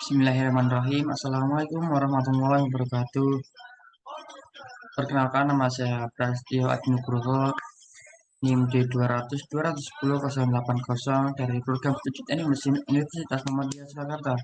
Bismillahirrahmanirrahim. Assalamualaikum warahmatullahi wabarakatuh. Perkenalkan, nama saya Prasetyo Adnugroho, NIM D200-210-080 dari program studi teknik mesin Universitas Muhammadiyah Surakarta.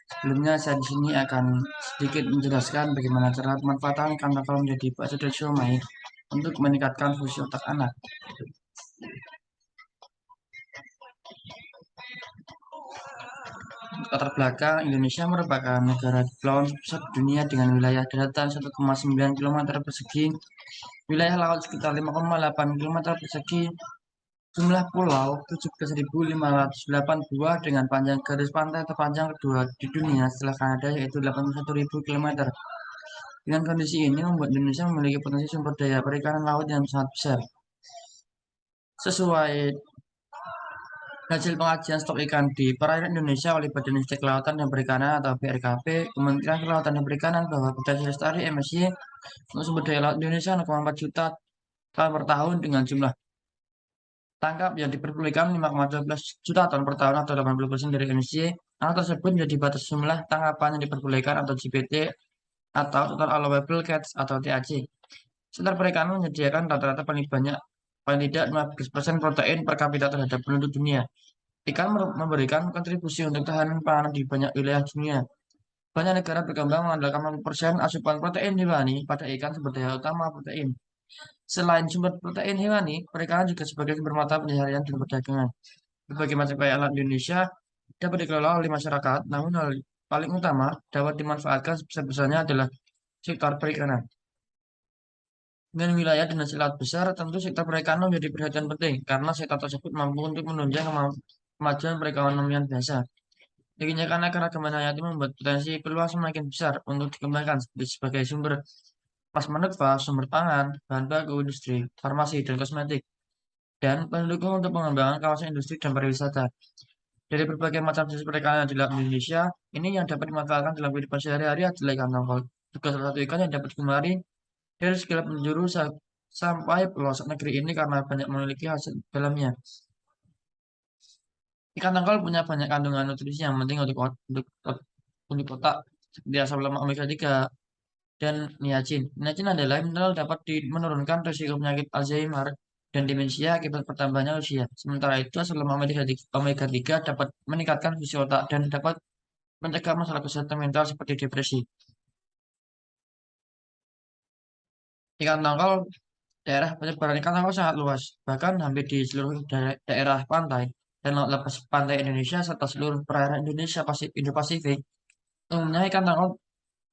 Sebelumnya saya di sini akan sedikit menjelaskan bagaimana cara pemanfaatan ikan tongkol menjadi bakso dan siomay untuk meningkatkan fungsi otak anak. Latar belakang, Indonesia merupakan negara kepulauan terbesar di dunia dengan wilayah daratan 1,9 km persegi, wilayah laut sekitar 5,8 km persegi, jumlah pulau 17.582 dengan panjang garis pantai terpanjang kedua di dunia setelah Kanada yaitu 81.000 km. Dengan kondisi ini membuat Indonesia memiliki potensi sumber daya perikanan laut yang sangat besar. Sesuai hasil pengajian stok ikan di perairan Indonesia oleh Badan Riset Kelautan dan Perikanan atau BRKP, Kementerian Kelautan dan Perikanan bahwa potensi lestari MSY untuk sumber daya laut Indonesia 0,4 juta ton per tahun dengan jumlah tangkap yang diperbolehkan 5,12 juta ton per tahun atau 80% dari MSY. Hal tersebut menjadi batas jumlah tangkapan yang diperbolehkan atau JPT atau Total Allowable Catch atau TAC. Sektor perikanan menyediakan rata-rata paling tidak 15% protein per kapita terhadap penduduk dunia. Ikan memberikan kontribusi untuk tahanan pangan di banyak wilayah dunia. Banyak negara berkembang mengandalkan 50% asupan protein hewani pada ikan sebagai daya utama protein. Selain sumber protein hewani, perikanan juga sebagai sumber mata pencaharian dan perdagangan. Berbagai macam kaya alam Indonesia dapat dikelola oleh masyarakat, namun hal paling utama dapat dimanfaatkan sebesar-besarnya adalah sektor perikanan. Dengan wilayah dan hasil laut besar, tentu sektor perikanan menjadi perhatian penting karena sektor tersebut mampu untuk menunjang kemajuan perekonomian biasa. Tingginya karena keragaman hayati membuat potensi peluang semakin besar untuk dikembangkan sebagai sumber plasma sumber pangan, bahan baku industri, farmasi, dan kosmetik, dan pendukung untuk pengembangan kawasan industri dan pariwisata. Dari berbagai macam jenis perikanan yang dilakukan di Indonesia, ini yang dapat dimanfaatkan dalam kehidupan sehari-hari adalah ikan tongkol. Juga salah satu ikan yang dapat digemari dari segala penjuru sampai pelosok negeri ini karena banyak memiliki hasil dalamnya. Ikan tongkol punya banyak kandungan nutrisi yang penting untuk otak, seperti asam lemak omega 3 dan niacin. Niacin adalah mineral dapat menurunkan risiko penyakit Alzheimer dan demensia akibat pertambahannya usia. Sementara itu, asam lemak omega 3 dapat meningkatkan fungsi otak dan dapat mencegah masalah kesehatan mental seperti depresi. Ikan tongkol Daerah penyebaran ikan tongkol sangat luas, bahkan hampir di seluruh daerah pantai dan laut lepas pantai Indonesia serta seluruh perairan Indonesia Indo-Pasifik. Umumnya ikan tongkol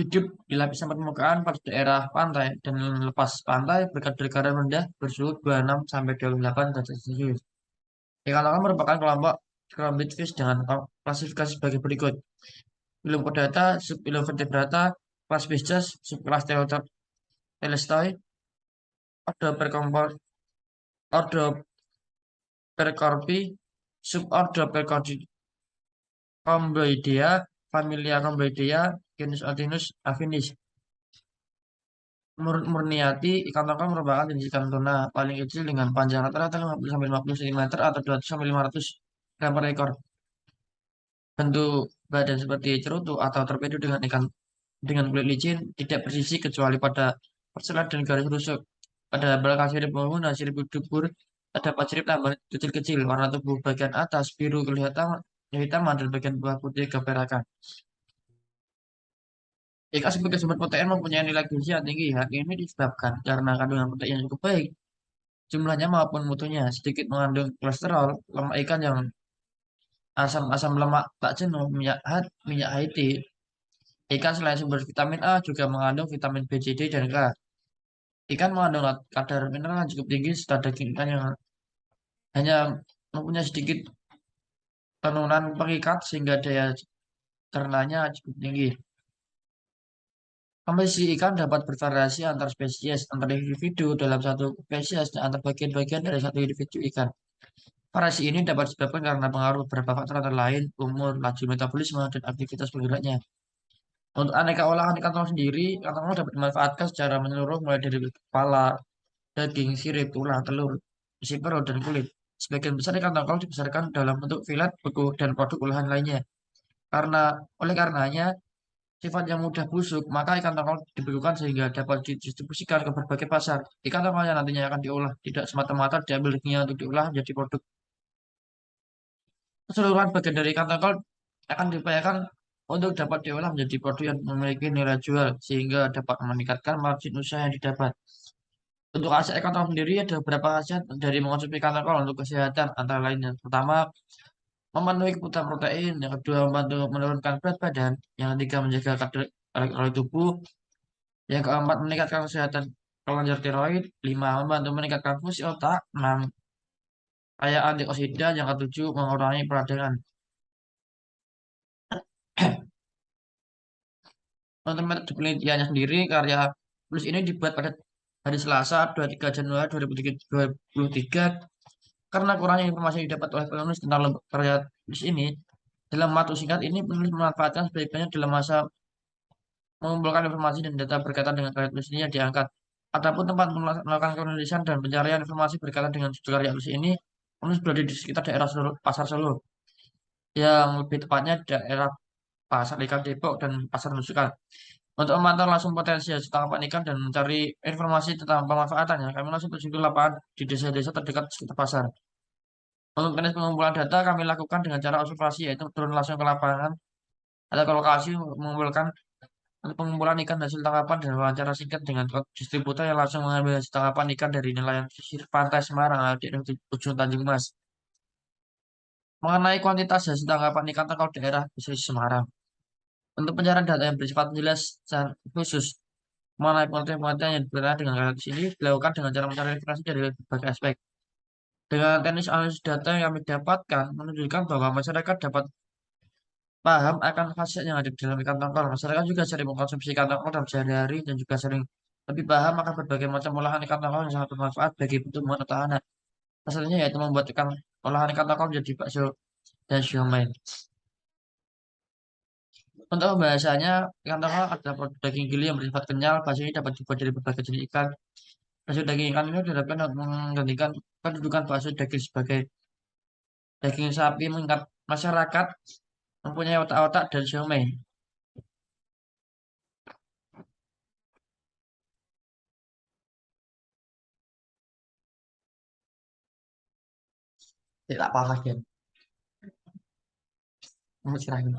hidup di lapisan permukaan pada daerah pantai dan lepas pantai berkat dataran rendah bersuhu 26 sampai 28 derajat Celcius. Ikan tongkol merupakan kelompok Chromitid fish dengan klasifikasi sebagai berikut. Phylum Chordata, subphylum Vertebrata, kelas Pisces, subkelas Telestoi, ordo Ordo Percorpi, subordo Percoromboidea, familia Rhomboidea, genus Altinus affinis. Menurut Murniati, ikan tongkol merupakan jenis ikan tuna paling kecil dengan panjang rata-rata 50-50 cm atau 200-500 gram per ekor. Bentuk badan seperti cerutu atau torpedo dengan kulit licin, tidak bersisi kecuali pada perselat dan garis rusuk. Pada belakang sirip maupun sirip dubur terdapat sirip tambahan kecil-kecil. Warna tubuh bagian atas biru kehitaman dan bagian bawah putih keperakan. Ikan sebagai sumber protein mempunyai nilai gizi yang tinggi. Hal ini disebabkan karena kandungan protein yang cukup baik, jumlahnya maupun mutunya. Sedikit mengandung kolesterol, lemak ikan yang asam lemak tak jenuh, minyak Haiti. Ikan selain sumber vitamin A juga mengandung vitamin B, C, D, dan K. Ikan mengandung kadar mineral yang cukup tinggi serta daging ikan yang hanya mempunyai sedikit penurunan pengikat sehingga daya cernanya cukup tinggi. Komposisi ikan dapat bervariasi antar spesies, antar individu dalam satu spesies, dan antar bagian-bagian dari satu individu ikan. Variasi ini dapat disebabkan karena pengaruh beberapa faktor antara lain, umur, laju metabolisme, dan aktivitas bergeraknya. Untuk aneka olahan ikan tongkol sendiri, ikan tongkol dapat dimanfaatkan secara menyeluruh mulai dari kepala, daging, sirip, tulang, telur, isi perut, dan kulit. Sebagian besar ikan tongkol dibesarkan dalam bentuk filet, beku, dan produk olahan lainnya. Karena oleh karenanya sifat yang mudah busuk, maka ikan tongkol dibekukan sehingga dapat didistribusikan ke berbagai pasar. Ikan tongkol yang nantinya akan diolah tidak semata-mata diambil dagingnya untuk diolah menjadi produk. Keseluruhan bagian dari ikan tongkol akan diupayakan untuk dapat diolah menjadi produk yang memiliki nilai jual sehingga dapat meningkatkan margin usaha yang didapat. Untuk khasiat ikan tongkol sendiri ada beberapa khasiat dari mengonsumsi ikan tongkol untuk kesehatan antara lain yang pertama memenuhi kebutuhan protein, yang kedua membantu menurunkan berat badan, yang ketiga menjaga kadar elektrolit tubuh, yang keempat meningkatkan kesehatan kelenjar tiroid, lima membantu meningkatkan fungsi otak, enam kaya antioksida, yang ketujuh mengurangi peradangan. Untuk metode penelitiannya sendiri, karya tulis ini dibuat pada hari Selasa 23 Januari 2023. Karena kurangnya informasi yang didapat oleh penulis tentang karya tulis ini, dalam waktu singkat ini penulis memanfaatkan sebaik-baiknya dalam masa mengumpulkan informasi dan data berkaitan dengan karya tulis ini yang diangkat. Adapun tempat melakukan penulisan dan pencarian informasi berkaitan dengan judul karya tulis ini, penulis berada di sekitar daerah Pasar Solo, yang lebih tepatnya daerah Pasar Ikan Depok dan Pasar Nusukan. Untuk memantau langsung potensi hasil tangkapan ikan dan mencari informasi tentang pemanfaatannya, kami langsung terjun ke lapangan di desa-desa terdekat sekitar pasar. Untuk teknis pengumpulan data kami lakukan dengan cara observasi, yaitu turun langsung ke lapangan atau ke lokasi mengumpulkan untuk pengumpulan ikan hasil tangkapan dan wawancara singkat dengan distributor yang langsung mengambil hasil tangkapan ikan dari nelayan pesisir pantai Semarang di ujung Tanjung Mas. Mengenai kuantitas hasil tangkapan ikan tangkap daerah pesisir Semarang. Untuk pencarian data yang bersifat jelas dan khusus mengenai pengertian-pengertian yang berkaitan dengan kasus ini dilakukan dengan cara mencari informasi dari berbagai aspek. Dengan teknis analisis data yang kami dapatkan menunjukkan bahwa masyarakat dapat paham akan khasiat yang ada di dalam ikan tongkol. Masyarakat juga sering mengkonsumsi ikan tongkol dalam sehari-hari dan juga sering lebih paham akan berbagai macam olahan ikan tongkol yang sangat bermanfaat bagi pertumbuhan otak anak. Salah satunya yaitu membuat olahan ikan tongkol menjadi bakso dan siomay. Untuk pembahasannya, ikan tongkol adalah produk daging gili yang bersifat kenyal. Bakso ini dapat dibuat dari berbagai jenis ikan. Bakso daging ikan ini diharapkan untuk menggantikan kedudukan bakso daging sebagai daging sapi mengingat masyarakat mempunyai otak-otak dan siomay. Tidak apa-apa, Gen. Kamu serahin.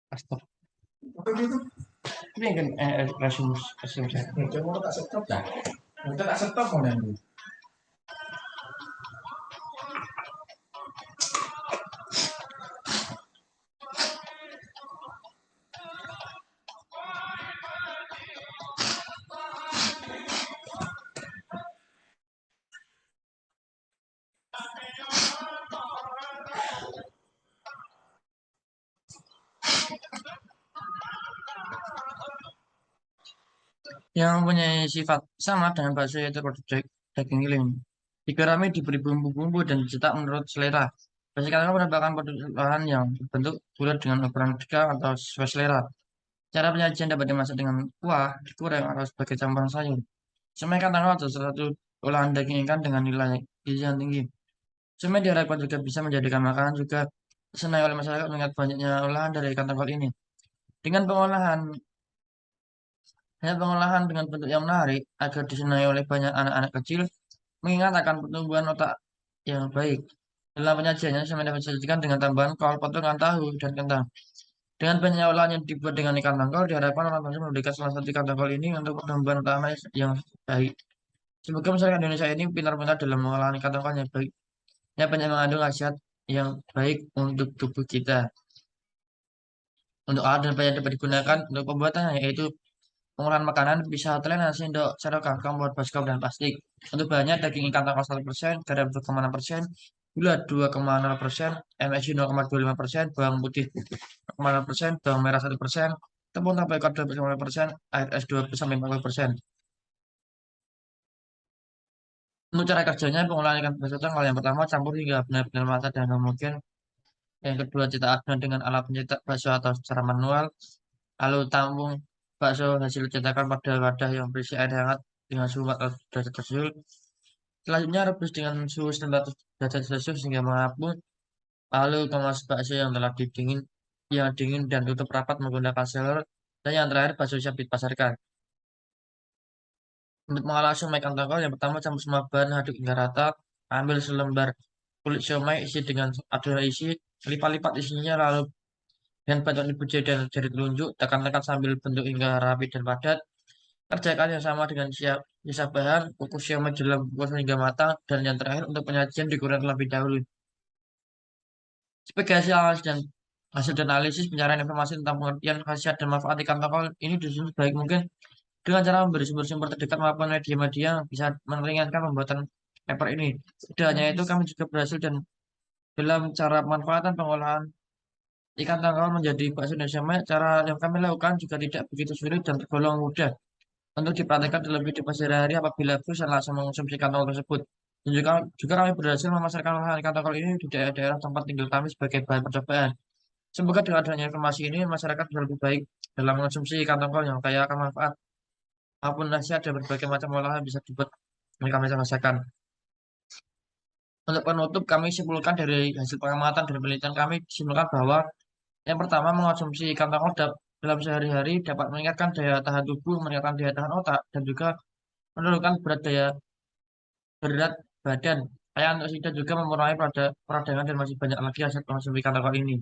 Astaga. Ini kan resume resume saya. Kamu tak stop dah. Kita tak stop mau nanti. Yang mempunyai sifat sama dengan bakso yaitu produk daging giling. Dipirami diberi bumbu-bumbu dan dicetak menurut selera. Bakso kadang merupakan produk olahan yang berbentuk bulat dengan ukuran vertikal atau sesuai selera. Cara penyajian dapat dimasak dengan kuah, digoreng, atau sebagai campuran sayur. Semai ikan tongkol adalah salah satu olahan daging ikan dengan nilai gizi yang tinggi. Semai diharapkan juga bisa menjadikan makanan juga disenangi oleh masyarakat mengingat banyaknya olahan dari ikan tongkol ini. Dengan pengolahan dengan bentuk yang menarik agar disenangi oleh banyak anak-anak kecil, mengingat akan pertumbuhan otak yang baik. Dalam penyajiannya, semen dapat disajikan dengan tambahan kol, potongan tahu, dan kentang. Dengan banyak olahan yang dibuat dengan ikan tongkol, diharapkan orang bangsa memberikan salah satu ikan tongkol ini untuk pertumbuhan otak anak yang baik. Semoga masyarakat Indonesia ini pintar-pintar dalam mengolahan ikan tongkol yang baik. Ya, banyak mengandung khasiat yang baik untuk tubuh kita. Untuk alat dan bahan yang dapat digunakan untuk pembuatannya yaitu pengolahan makanan bisa telan, sendok, sendok kangkung, buat baskom, dan plastik. Untuk bahannya daging ikan tongkol 1%, garam 2,6%, gula 2,0%, MSG 0,25%, bawang putih 0,0%, bawang merah 1%, tepung tapioka 2,5%, air es 20-40%. Untuk cara kerjanya, pengolahan ikan bakso tongkol yang pertama campur hingga benar-benar matang dan homogen. Yang kedua, cetak adonan dengan alat pencetak bakso atau secara manual. Lalu tampung bakso hasil cetakan pada wadah yang berisi air hangat dengan suhu 400 derajat Celcius. Selanjutnya rebus dengan suhu 900 derajat Celcius hingga mengapung. Lalu kemas bakso yang telah yang dingin dan tutup rapat menggunakan seler. Dan yang terakhir bakso siap dipasarkan. Untuk mengolah siomay ikan tongkol, yang pertama campur semua bahan, aduk hingga rata. Ambil selembar kulit siomay, isi dengan adonan isi, lipat-lipat isinya, lalu dengan bantuan ibu jari dan jari telunjuk, tekan-tekan sambil bentuk hingga rapi dan padat. Kerjakan yang sama dengan sisa bahan, kukus siomay dalam kukus hingga matang, dan yang terakhir untuk penyajian digoreng terlebih dahulu. Sebagai hasil dan analisis pencarian informasi tentang pengertian khasiat dan manfaat ikan tongkol ini disusun sebaik mungkin dengan cara memberi sumber-sumber terdekat maupun media-media yang bisa meringankan pembuatan paper ini. Tidak hanya itu, kami juga berhasil dan dalam cara pemanfaatan pengolahan ikan tongkol menjadi bakso Indonesia Maya. Cara yang kami lakukan juga tidak begitu sulit dan tergolong mudah untuk dipraktekkan dalam kehidupan sehari-hari apabila bisa langsung mengonsumsi ikan tongkol tersebut. Dan juga kami berhasil memasarkan olahan ikan tongkol ini di daerah-daerah tempat tinggal kami sebagai bahan percobaan. Semoga dengan adanya informasi ini, masyarakat bisa lebih baik dalam mengonsumsi ikan tongkol yang kaya akan manfaat maupun nasihat dan berbagai macam olahan bisa dibuat yang kami rasakan. Untuk penutup, kami simpulkan dari hasil pengamatan dan penelitian kami simpulkan bahwa yang pertama mengonsumsi ikan tongkol dalam sehari-hari dapat meningkatkan daya tahan tubuh, meningkatkan daya tahan otak, dan juga menurunkan berat badan. Kayak antioksida juga mempengaruhi pada peradangan dan masih banyak lagi hasil konsumsi ikan tongkol ini.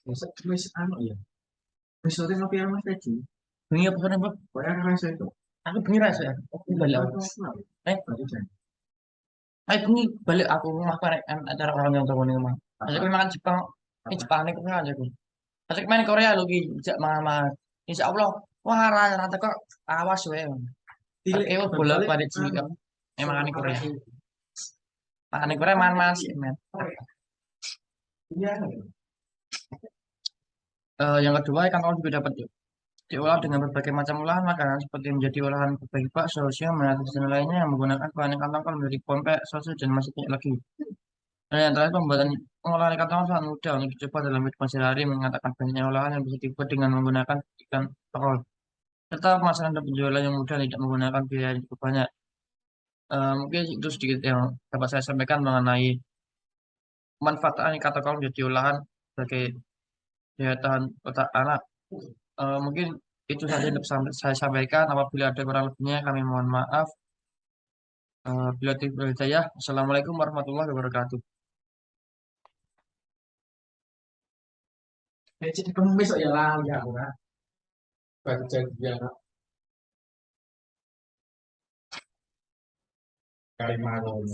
Besok wis anu ya. Wis sore ngopi sama Mas Teji. Bengi apa sore, Bob? Bayar rasa itu. Aku bengi rasa ya. Aku balik aku. Eh, Baru jam. bengi balik aku rumah karek acara orang yang tahu nih rumah. Ajak makan Jepang. Ini Jepang nih kemana aja aku. Ajak main Korea lagi. Jak mama. Insya Allah. Wah, rata kok awas weh. Tilik Tapi bola balik cilik kok. Emang aneh Korea. Aneh Korea mana sih, men. Iya. Yang kedua, ikan tongkol juga dapat diolah dengan berbagai macam olahan makanan seperti menjadi olahan berbagai bakso, siomay, atau jenis lainnya yang menggunakan bahan ikan tongkol menjadi pempek, sosis, dan masih banyak lagi. Dan yang terakhir, pembuatan pengolahan ikan tongkol sangat mudah untuk dicoba dalam kehidupan sehari, mengatakan banyaknya olahan yang bisa dibuat dengan menggunakan ikan tongkol. Serta pemasaran dan penjualan yang mudah tidak menggunakan biaya yang cukup banyak. Mungkin itu sedikit yang dapat saya sampaikan mengenai pemanfaatan ikan tongkol menjadi olahan sebagai daya tahan otak anak. Mungkin itu saja yang dapat saya sampaikan. Apabila ada kurang lebihnya, kami mohon maaf. Bila tidak hidayah. Assalamualaikum warahmatullahi wabarakatuh. Becik kamu besok ya lah ya aku kan. Baru janjian kali malam.